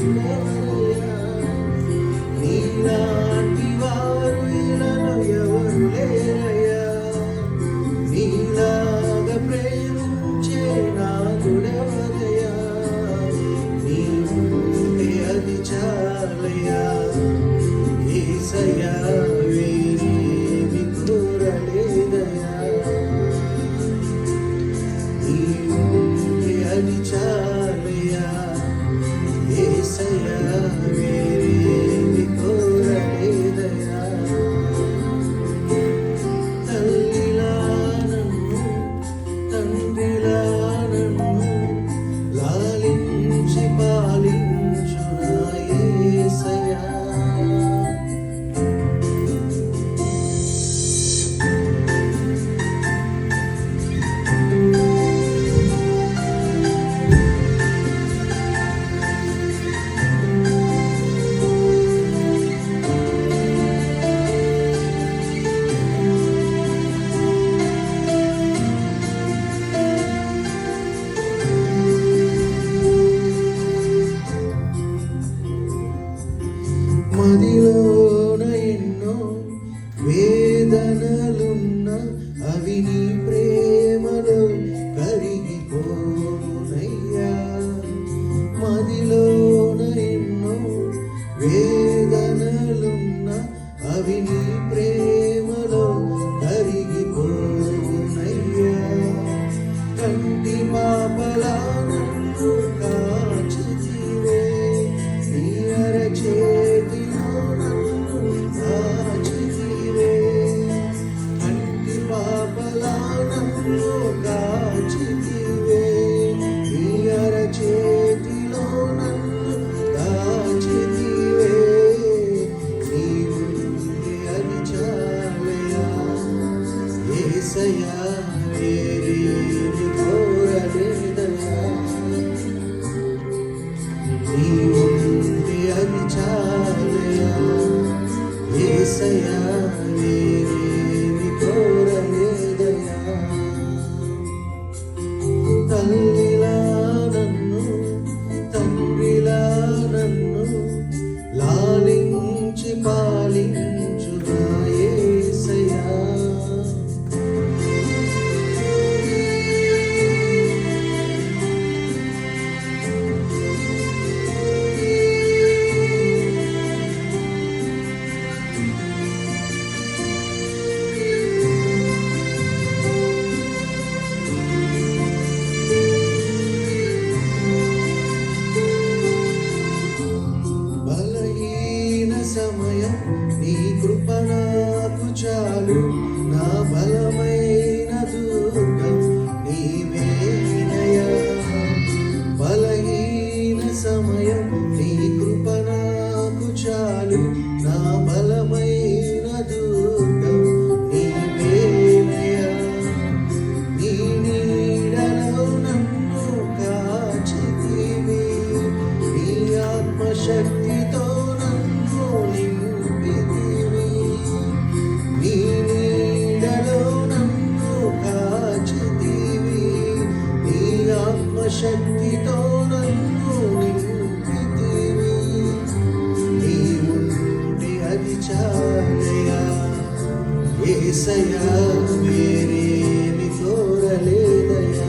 నాదుడవరయ్యా. నీలాంటి వారు ఇలాలో ఎవరు లేరయ్యా. నీలాగా ప్రేమించే నాదుడవరయ్యా. నీ ఉంటే అది చాలయ్యా. యేసయ్యా వేరేమి కోరలేదయ్యా. నీ ఉంటే అది చాలయ్యా. యేసయ్యా వేరేమి కోరలేదయ్యా. తల్లిలా నన్ను తండ్రిలా నన్ను లాలించి పాలించు నా యేసయ్యా. మదిలోన ఎన్నో వేదనలున్న అవి నీ ప్రేమలో కరిగిపోవునయ్యా. మదిలోన ఎన్నో వేదనలున్న అవి నీ ప్రేమలో కరిగిపోవునయ్యా. కంటి పాపలా నన్ను కాచితివే. నీ అరచేతిలో నన్ను కాచితివే. కంటి పాపలా నన్ను కాచితివే. నీ అరచేతిలో నన్ను కాచితివే. నీ ఉంటే అది చాలయ్యా. యేసయ్యా వేరేమి కోరలేదయ్యా. నీ ఉంటే అది చాలయ్యా. యేసయ్యా వేరేమి కోరలేదయ్యా. తల్లిలా నన్ను తండ్రిలా నన్ను లాలించి పాలించు నా యేసయ్యా. బలహీన సమయం నీ కృప నాకు చాలు. నా బలమైన దుర్గం నీవేనయ్యా. బలహీన సమయం నీ కృప నాకు చాలు. నా బలమైన దుర్గం నీవేనయ్యా. నీ నీడలో నన్ను కాచితివి. నీ ఆత్మశక్తితో నన్ను నింపితివి. నీ నీడలో నన్ను కాచితివి. నీ ఆత్మశక్తితో నన్ను నింపితివి. నీ ఉంటే అది చాలయ్యా. యేసయ్యా వేరేమి కోరలేదయ్యా.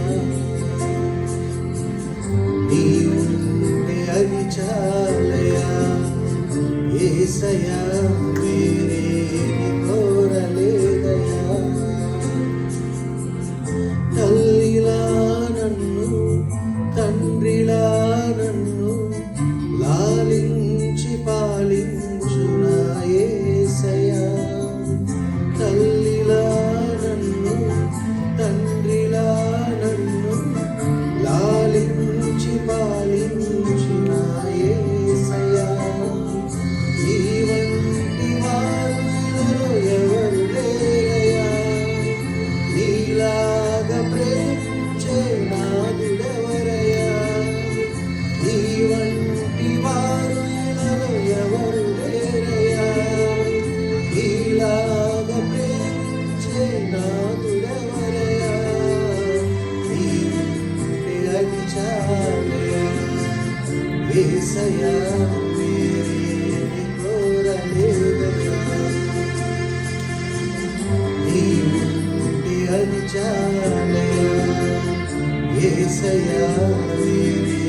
నీ ఉంటే అది చాలయ్యా. యేసయ్యా వేరేమి కోరలేదయ్యా. తల్లిలా నన్ను తండ్రిలా నన్ను లాలించి పాలించు నా యేసయ్యా. తల్లిలా నన్ను తండ్రిలా నన్ను లాలించి పాలించు నా యేసయ్యా. నీ వంటి వారు ఎవరు లేరయ్యా. నీలాగా ప్రేమించే నాదుడెవరయ్యా. నీ వంటి వారు ఎవరు లేరయ్యా. నీలాగా ప్రేమించే నాదుడెవరయ్యా. నీ ఉంటే అది చాలయ్యా. యేసయ్యా యేసయ్యా, నీవే